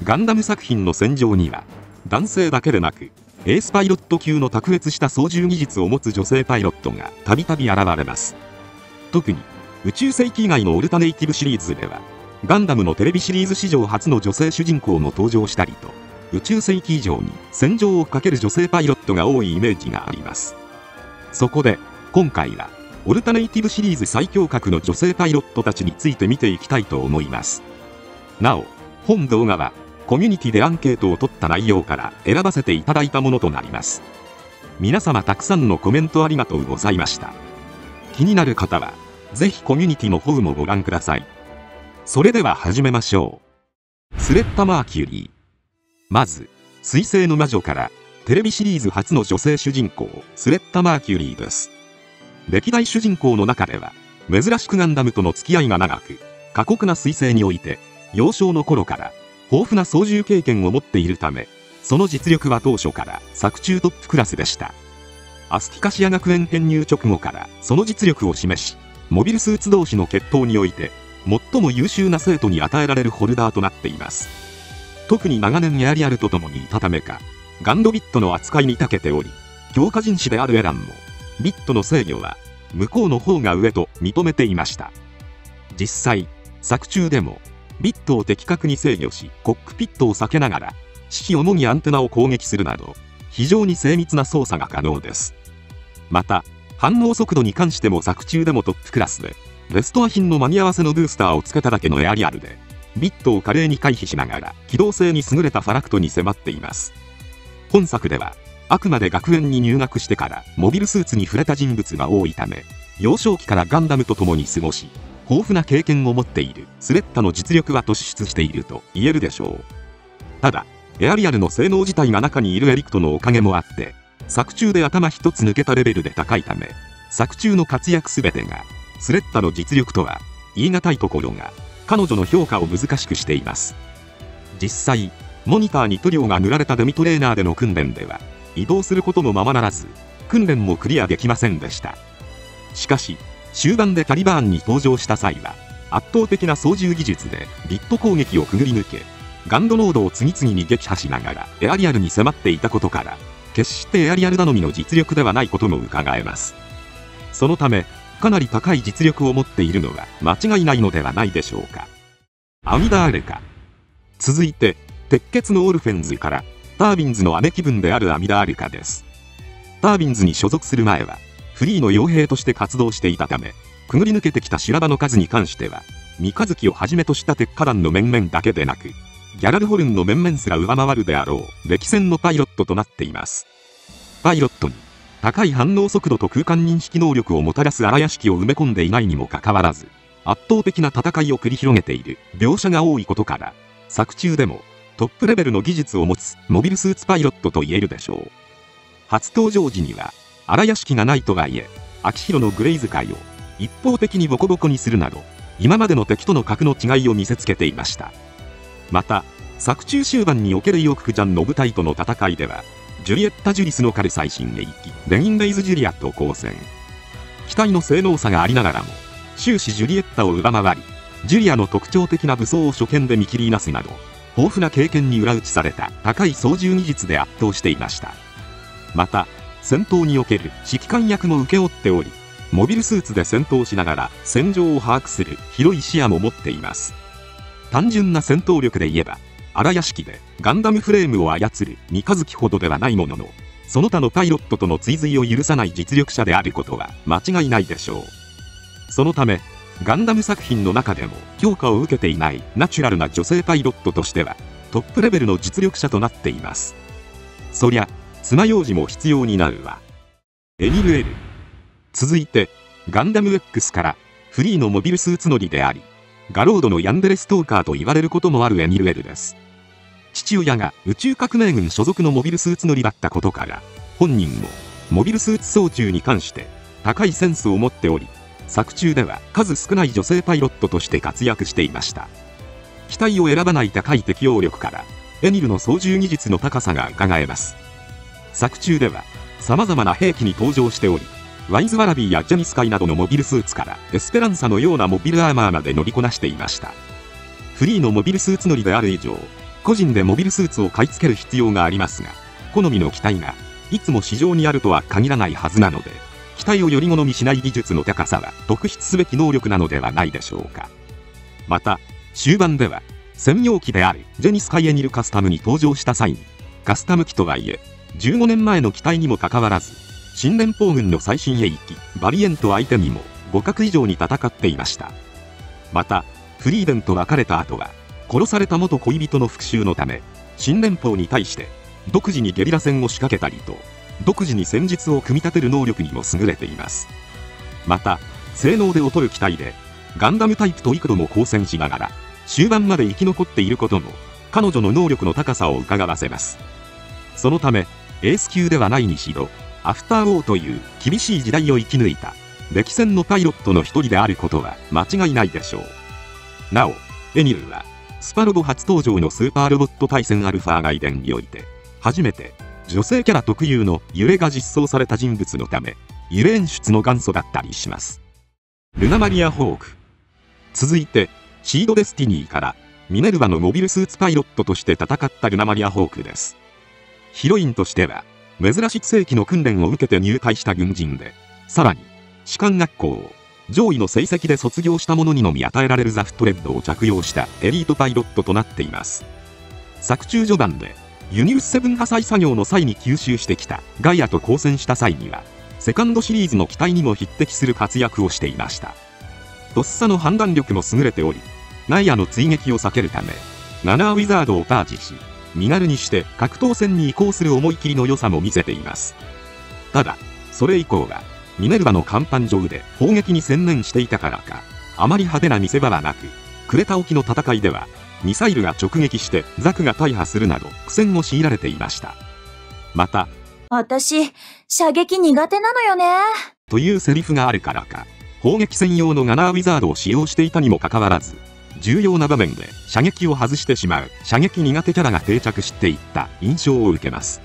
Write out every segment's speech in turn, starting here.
ガンダム作品の戦場には男性だけでなくエースパイロット級の卓越した操縦技術を持つ女性パイロットがたびたび現れます。特に宇宙世紀以外のオルタネイティブシリーズではガンダムのテレビシリーズ史上初の女性主人公も登場したりと、宇宙世紀以上に戦場をかける女性パイロットが多いイメージがあります。そこで今回はオルタネイティブシリーズ最強格の女性パイロットたちについて見ていきたいと思います。なお本動画はコミュニティでアンケートを取った内容から選ばせていただいたものとなります。皆様たくさんのコメントありがとうございました。気になる方はぜひコミュニティの方もご覧ください。それでは始めましょう。スレッタ・マーキュリー。まず水星の魔女からテレビシリーズ初の女性主人公スレッタ・マーキュリーです。歴代主人公の中では珍しくガンダムとの付き合いが長く、過酷な水星において幼少の頃から豊富な操縦経験を持っているため、その実力は当初から作中トップクラスでした。アスティカシア学園編入直後からその実力を示し、モビルスーツ同士の決闘において最も優秀な生徒に与えられるホルダーとなっています。特に長年エアリアルと共にいたためか、ガンドビットの扱いに長けており、強化人士であるエランもビットの制御は向こうの方が上と認めていました。実際作中でもビットを的確に制御し、コックピットを避けながら指揮主にアンテナを攻撃するなど非常に精密な操作が可能です。また反応速度に関しても作中でもトップクラスで、レストア品の間に合わせのブースターをつけただけのエアリアルでビットを華麗に回避しながら機動性に優れたファラクトに迫っています。本作ではあくまで学園に入学してからモビルスーツに触れた人物が多いため、幼少期からガンダムと共に過ごし豊富な経験を持っているスレッタの実力は突出していると言えるでしょう。ただエアリアルの性能自体が中にいるエリクトのおかげもあって、作中で頭一つ抜けたレベルで高いため、作中の活躍全てがスレッタの実力とは言い難いところが彼女の評価を難しくしています。実際モニターに塗料が塗られたデミトレーナーでの訓練では移動することもままならず、訓練もクリアできませんでした。しかし終盤でタリバーンに登場した際は圧倒的な操縦技術でビット攻撃をくぐり抜け、ガンドノードを次々に撃破しながらエアリアルに迫っていたことから、決してエアリアル頼みの実力ではないことも伺えます。そのためかなり高い実力を持っているのは間違いないのではないでしょうか。アミダーレカ。続いて鉄血のオルフェンズからタービンズの姉貴分であるアミダーレカです。タービンズに所属する前はフリーの傭兵として活動していたため、くぐり抜けてきた修羅場の数に関しては三日月をはじめとした鉄火団の面々だけでなく、ギャラルホルンの面々すら上回るであろう歴戦のパイロットとなっています。パイロットに高い反応速度と空間認識能力をもたらす荒屋敷を埋め込んでいないにもかかわらず、圧倒的な戦いを繰り広げている描写が多いことから、作中でもトップレベルの技術を持つモビルスーツパイロットと言えるでしょう。初登場時には荒屋敷がないとはいえ、秋広のグレイ使いを一方的にボコボコにするなど、今までの敵との格の違いを見せつけていました。また作中終盤におけるイオククジャンの部隊との戦いでは、ジュリエッタ・ジュリスの彼最新鋭機レインレイズ・ジュリアと交戦。機体の性能差がありながらも終始ジュリエッタを上回り、ジュリアの特徴的な武装を初見で見切りなすなど、豊富な経験に裏打ちされた高い操縦技術で圧倒していました。また戦闘における指揮官役も請け負っており、モビルスーツで戦闘しながら戦場を把握する広い視野も持っています。単純な戦闘力で言えば荒屋敷でガンダムフレームを操る三日月ほどではないものの、その他のパイロットとの追随を許さない実力者であることは間違いないでしょう。そのためガンダム作品の中でも評価を受けていないナチュラルな女性パイロットとしてはトップレベルの実力者となっています。そりゃ爪楊枝も必要になるわ。エニルエル。続いてガンダム X からフリーのモビルスーツ乗りであり、ガロードのヤンデレストーカーと言われることもあるエニルエルです。父親が宇宙革命軍所属のモビルスーツ乗りだったことから、本人もモビルスーツ操縦に関して高いセンスを持っており、作中では数少ない女性パイロットとして活躍していました。機体を選ばない高い適応力からエニルの操縦技術の高さが伺えます。作中では様々な兵器に登場しており、ワイズワラビーやジャニスカイなどのモビルスーツからエスペランサのようなモビルアーマーまで乗りこなしていました。フリーのモビルスーツ乗りである以上、個人でモビルスーツを買い付ける必要がありますが、好みの機体がいつも市場にあるとは限らないはずなので、機体をより好みしない技術の高さは特筆すべき能力なのではないでしょうか。また、終盤では、専用機であるジェニスカイエニルカスタムに登場した際に、カスタム機とはいえ、15年前の機体にもかかわらず、新連邦軍の最新鋭機、バリエント相手にも互角以上に戦っていました。また、フリーデンと別れた後は、殺された元恋人の復讐のため、新連邦に対して、独自にゲリラ戦を仕掛けたりと、独自に戦術を組み立てる能力にも優れています。また、性能で劣る機体で、ガンダムタイプと幾度も交戦しながら、終盤まで生き残っていることも、彼女の能力の高さを伺わせます。そのため、エース級ではないにしろ、アフターウォーという厳しい時代を生き抜いた、歴戦のパイロットの一人であることは間違いないでしょう。なお、エニルは、スパロボ初登場のスーパーロボット対戦アルファ外伝において、初めて、女性キャラ特有の揺れが実装された人物のため、揺れ演出の元祖だったりします。ルナマリア・ホーク。続いて、シード・デスティニーから、ミネルヴァのモビルスーツパイロットとして戦ったルナマリア・ホークです。ヒロインとしては、珍しく正規の訓練を受けて入隊した軍人で、さらに、士官学校を上位の成績で卒業した者にのみ与えられるザフトレッドを着用したエリートパイロットとなっています。作中序盤で、ユニウス7破砕作業の際に吸収してきたガイアと交戦した際には、セカンドシリーズの機体にも匹敵する活躍をしていました。とっさの判断力も優れており、ナイアの追撃を避けるため、ナナーウィザードをタージし、身軽にして格闘戦に移行する思い切りの良さも見せています。ただ、それ以降は、ミネルヴァの甲板上で砲撃に専念していたからか、あまり派手な見せ場はなく、クレタ沖の戦いでは、ミサイルが直撃してザクが大破するなど苦戦を強いられていました。また、私、射撃苦手なのよね。というセリフがあるからか、砲撃専用のナナーウィザードを使用していたにもかかわらず、重要な場面で射撃を外してしまう射撃苦手キャラが定着していった印象を受けます。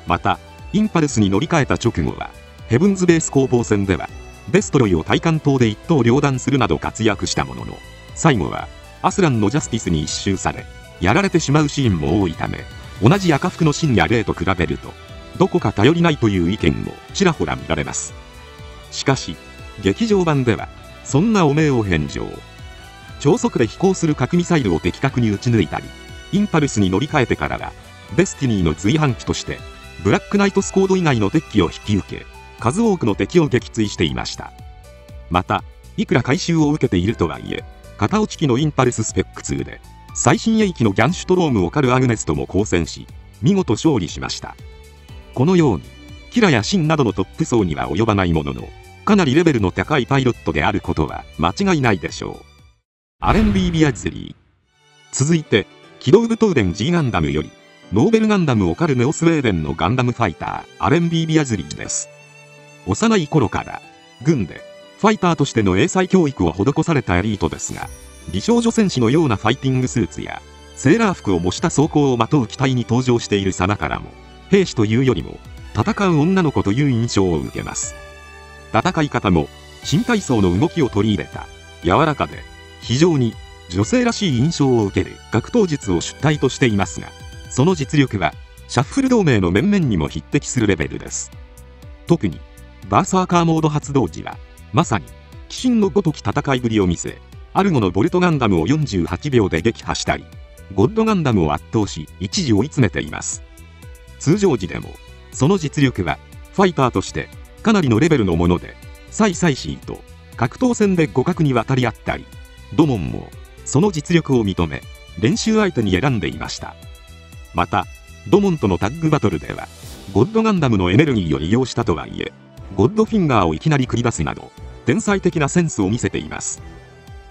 また、インパルスに乗り換えた直後は、ヘブンズベース攻防戦では、デストロイを対艦砲で一刀両断するなど活躍したものの、最後は、アスランのジャスティスに一蹴され、やられてしまうシーンも多いため、同じ赤服のシンやレイと比べると、どこか頼りないという意見もちらほら見られます。しかし、劇場版では、そんな汚名を返上。超速で飛行する核ミサイルを的確に撃ち抜いたり、インパルスに乗り換えてからは、デスティニーの随伴機として、ブラックナイトスコード以外の敵機を引き受け、数多くの敵を撃墜していました。また、いくら回収を受けているとはいえ、片落ち機のインパルススペック2で、最新鋭機のギャンシュトロームを狩るアグネスとも交戦し、見事勝利しました。このように、キラやシンなどのトップ層には及ばないものの、かなりレベルの高いパイロットであることは間違いないでしょう。アレン・ビー・ビアズリー。続いて、機動武闘伝 G ガンダムより、ノーベルガンダムを狩るネオスウェーデンのガンダムファイター、アレン・ビー・ビアズリーです。幼い頃から、軍で、ファイターとしての英才教育を施されたエリートですが、美少女戦士のようなファイティングスーツや、セーラー服を模した装甲をまとう機体に登場している様からも、兵士というよりも、戦う女の子という印象を受けます。戦い方も、新体操の動きを取り入れた、柔らかで、非常に女性らしい印象を受ける格闘術を主体としていますが、その実力は、シャッフル同盟の面々にも匹敵するレベルです。特に、バーサーカーモード発動時は、まさに、鬼神のごとき戦いぶりを見せ、アルゴのボルトガンダムを48秒で撃破したり、ゴッドガンダムを圧倒し、一時追い詰めています。通常時でも、その実力は、ファイターとして、かなりのレベルのもので、サイ・サイシーと、格闘戦で互角に渡り合ったり、ドモンも、その実力を認め、練習相手に選んでいました。また、ドモンとのタッグバトルでは、ゴッドガンダムのエネルギーを利用したとはいえ、ゴッドフィンガーをいきなり繰り出すなど、天才的なセンスを見せています。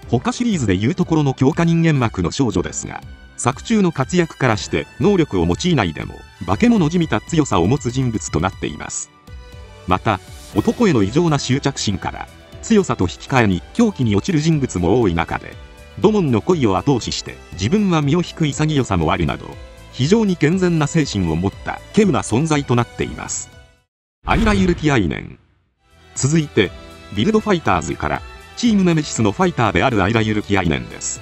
他シリーズでいうところの強化人間膜の少女ですが、作中の活躍からして能力を用いないでも、化け物じみた強さを持つ人物となっています。また、男への異常な執着心から、強さと引き換えに狂気に落ちる人物も多い中で、ドモンの恋を後押しして自分は身を引く潔さもあるなど、非常に健全な精神を持った稀有な存在となっています。アイラ・ユルキアイネン。続いて、ビルドファイターズから、チームネメシスのファイターであるアイラ・ユルキアイネンです。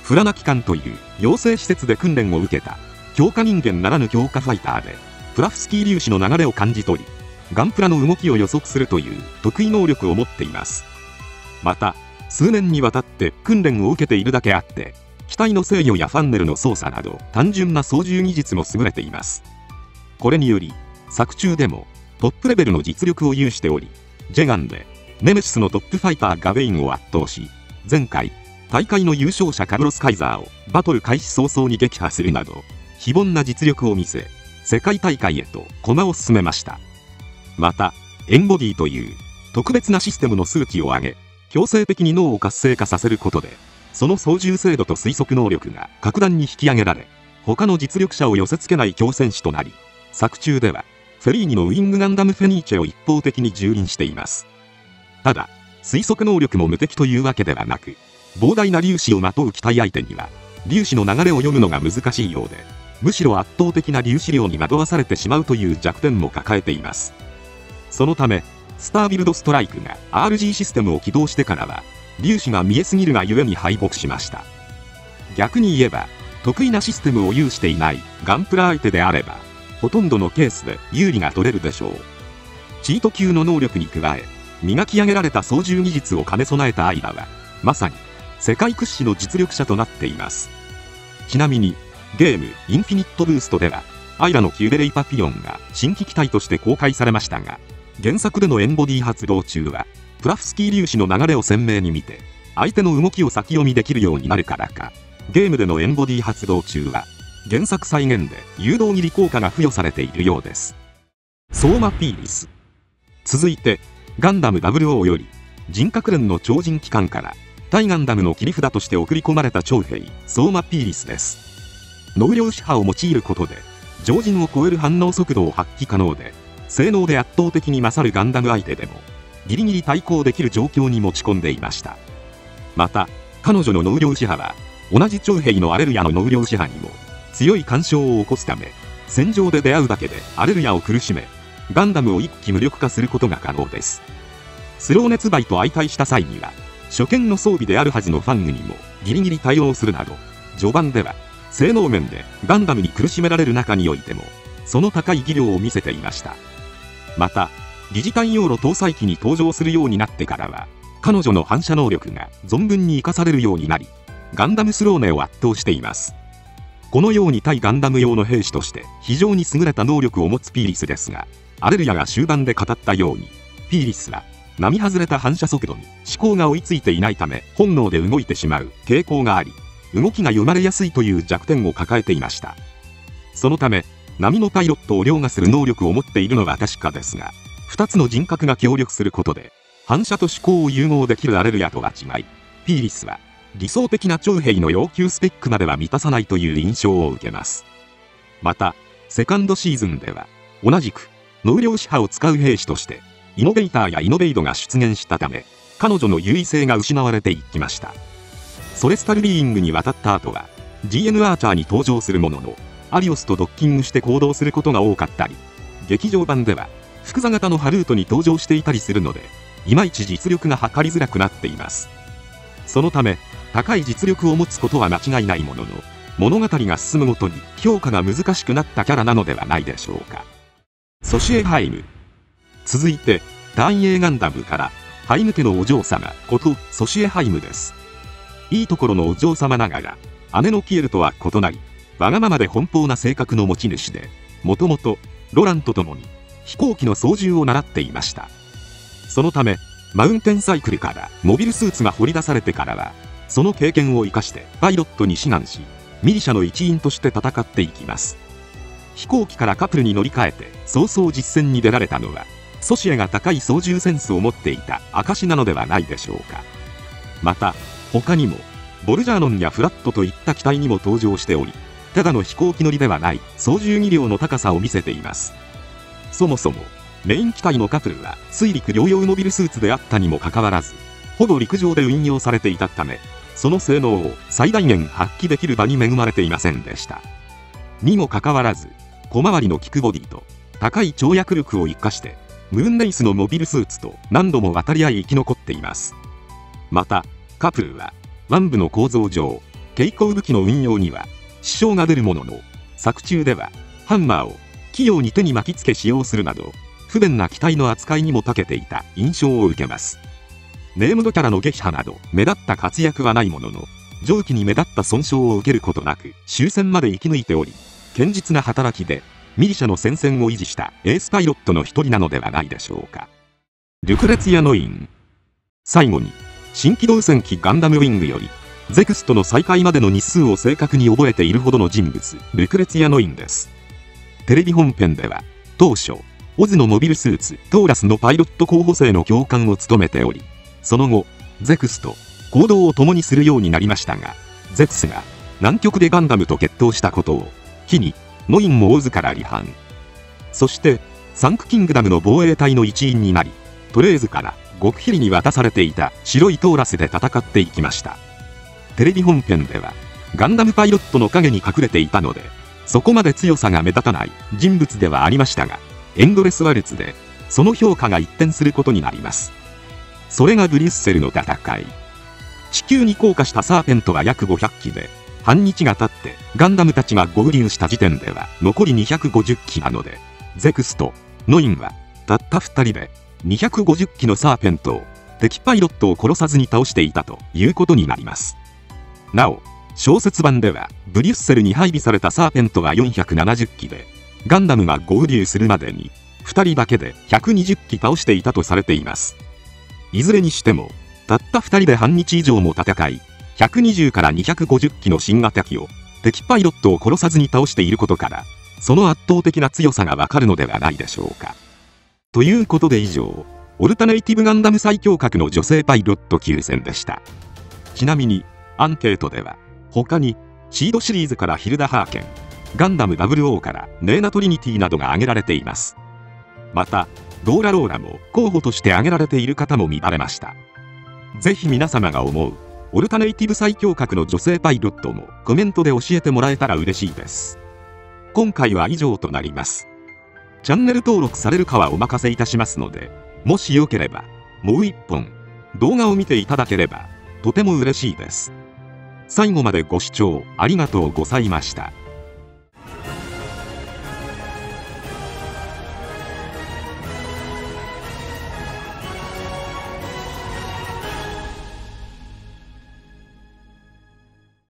フラナ機関という養成施設で訓練を受けた強化人間ならぬ強化ファイターで、プラフスキー粒子の流れを感じ取り、ガンプラの動きを予測するという得意能力を持っています。また、数年にわたって訓練を受けているだけあって、機体の制御やファンネルの操作など単純な操縦技術も優れています。これにより、作中でもトップレベルの実力を有しており、ジェガンでネメシスのトップファイターガベインを圧倒し、前回大会の優勝者カルロス・カイザーをバトル開始早々に撃破するなど非凡な実力を見せ、世界大会へと駒を進めました。またエンボディという特別なシステムの数値を上げ、強制的に脳を活性化させることで、その操縦精度と推測能力が格段に引き上げられ、他の実力者を寄せ付けない強戦士となり、作中ではフェリーニのウィングガンダムフェニーチェを一方的に蹂躙しています。ただ推測能力も無敵というわけではなく、膨大な粒子をまとう機体相手には粒子の流れを読むのが難しいようで、むしろ圧倒的な粒子量に惑わされてしまうという弱点も抱えています。そのためスタービルドストライクが RG システムを起動してからは粒子が見えすぎるがゆえに敗北しました。逆に言えば得意なシステムを有していないガンプラ相手であれば、ほとんどのケースで有利が取れるでしょう。チート級の能力に加え、磨き上げられた操縦技術を兼ね備えたアイラはまさに世界屈指の実力者となっています。ちなみにゲームインフィニットブーストではアイラのキューベレイパピオンが新規機体として公開されましたが、原作でのエンボディ発動中はプラフスキー粒子の流れを鮮明に見て相手の動きを先読みできるようになるからか、ゲームでのエンボディ発動中は原作再現で誘導切り効果が付与されているようです。ソーマピーリス。続いてガンダム00より人格連の超人機関から対ガンダムの切り札として送り込まれた徴兵ソーマピーリスです。能量子波を用いることで常人を超える反応速度を発揮可能で、性能で圧倒的に勝るガンダム相手でもギリギリ対抗できる状況に持ち込んでいました。また彼女の能量子波は同じ徴兵のアレルヤの能量子波にも強い干渉を起こすため、戦場で出会うだけでアレルヤを苦しめガンダムを一気無力化することが可能です。スロー熱バイと相対した際には初見の装備であるはずのファングにもギリギリ対応するなど、序盤では性能面でガンダムに苦しめられる中においてもその高い技量を見せていました。また疑似対応路搭載機に登場するようになってからは彼女の反射能力が存分に生かされるようになり、ガンダムスローネを圧倒しています。このように対ガンダム用の兵士として非常に優れた能力を持つピーリスですが、アレルヤが終盤で語ったようにピーリスは並外れた反射速度に思考が追いついていないため本能で動いてしまう傾向があり、動きが読まれやすいという弱点を抱えていました。そのため並のパイロットを凌駕する能力を持っているのは確かですが、2つの人格が協力することで反射と思考を融合できるアレルヤとは違い、ピーリスは理想的な徴兵の要求スペックまでは満たさないという印象を受けます。またセカンドシーズンでは同じく能量子波を使う兵士としてイノベーターやイノベイドが出現したため、彼女の優位性が失われていきました。ソレスタルビーイングに渡った後は GN アーチャーに登場するものの、アリオスとドッキングして行動することが多かったり、劇場版では複座型のハルートに登場していたりするので、いまいち実力が測りづらくなっています。そのため高い実力を持つことは間違いないものの、物語が進むごとに評価が難しくなったキャラなのではないでしょうか。ソシエハイム。続いて大英ガンダムからハイム家のお嬢様ことソシエハイムです。いいところのお嬢様ながら姉のキエルとは異なり、わがままで奔放な性格の持ち主で、もともとロランと共に飛行機の操縦を習っていました。そのためマウンテンサイクルからモビルスーツが掘り出されてからは、その経験を生かしてパイロットに志願し、ミリシャの一員として戦っていきます。飛行機からカプルに乗り換えて早々実戦に出られたのは、ソシエが高い操縦センスを持っていた証なのではないでしょうか。また他にもボルジャーノンやフラットといった機体にも登場しており、ただの飛行機乗りではない操縦技量の高さを見せています。そもそもメイン機体のカプルは水陸両用モビルスーツであったにもかかわらず、ほぼ陸上で運用されていたため、その性能を最大限発揮できる場に恵まれていませんでした。にもかかわらず小回りの利くボディと高い跳躍力を生かして、ムーンレイスのモビルスーツと何度も渡り合い生き残っています。またカプルは腕部の構造上携行武器の運用には支障が出るものの、作中ではハンマーを器用に手に巻きつけ使用するなど不便な機体の扱いにも長けていた印象を受けます。ネームドキャラの撃破など目立った活躍はないものの、上記に目立った損傷を受けることなく終戦まで生き抜いており、堅実な働きでミリシャの戦線を維持したエースパイロットの一人なのではないでしょうか。ルクレツィア・ノイン。最後に新機動戦機ガンダムウィングよりゼクスとの再会までの日数を正確に覚えているほどの人物、ルクレツィア・ノインです。テレビ本編では当初オズのモビルスーツトーラスのパイロット候補生の教官を務めており、その後ゼクスと行動を共にするようになりましたが、ゼクスが南極でガンダムと決闘したことを機にノインもオズから離反。そしてサンクキングダムの防衛隊の一員になり、トレーズから極秘裏に渡されていた白いトーラスで戦っていきました。テレビ本編ではガンダムパイロットの影に隠れていたので、そこまで強さが目立たない人物ではありましたが、エンドレスワルツでその評価が一転することになります。それがブリュッセルの戦い。地球に降下したサーペントは約500機で、半日が経ってガンダムたちが合流した時点では残り250機なので、ゼクスとノインはたった2人で250機のサーペントを敵パイロットを殺さずに倒していたということになります。なお小説版ではブリュッセルに配備されたサーペントが470機で、ガンダムが合流するまでに2人だけで120機倒していたとされています。いずれにしてもたった2人で半日以上も戦い、120から250機の新型機を敵パイロットを殺さずに倒していることから、その圧倒的な強さがわかるのではないでしょうか。ということで以上、オルタネイティブガンダム最強格の女性パイロット9選でした。ちなみにアンケートでは他にシードシリーズからヒルダ・ハーケン、ガンダム 00 からネーナ・トリニティなどが挙げられています。またドーラ・ローラも候補として挙げられている方も見られました。ぜひ皆様が思うオルタネイティブ最強格の女性パイロットもコメントで教えてもらえたら嬉しいです。今回は以上となります。チャンネル登録されるかはお任せいたしますので、もしよければもう一本動画を見ていただければとても嬉しいです。最後までご視聴ありがとうございました。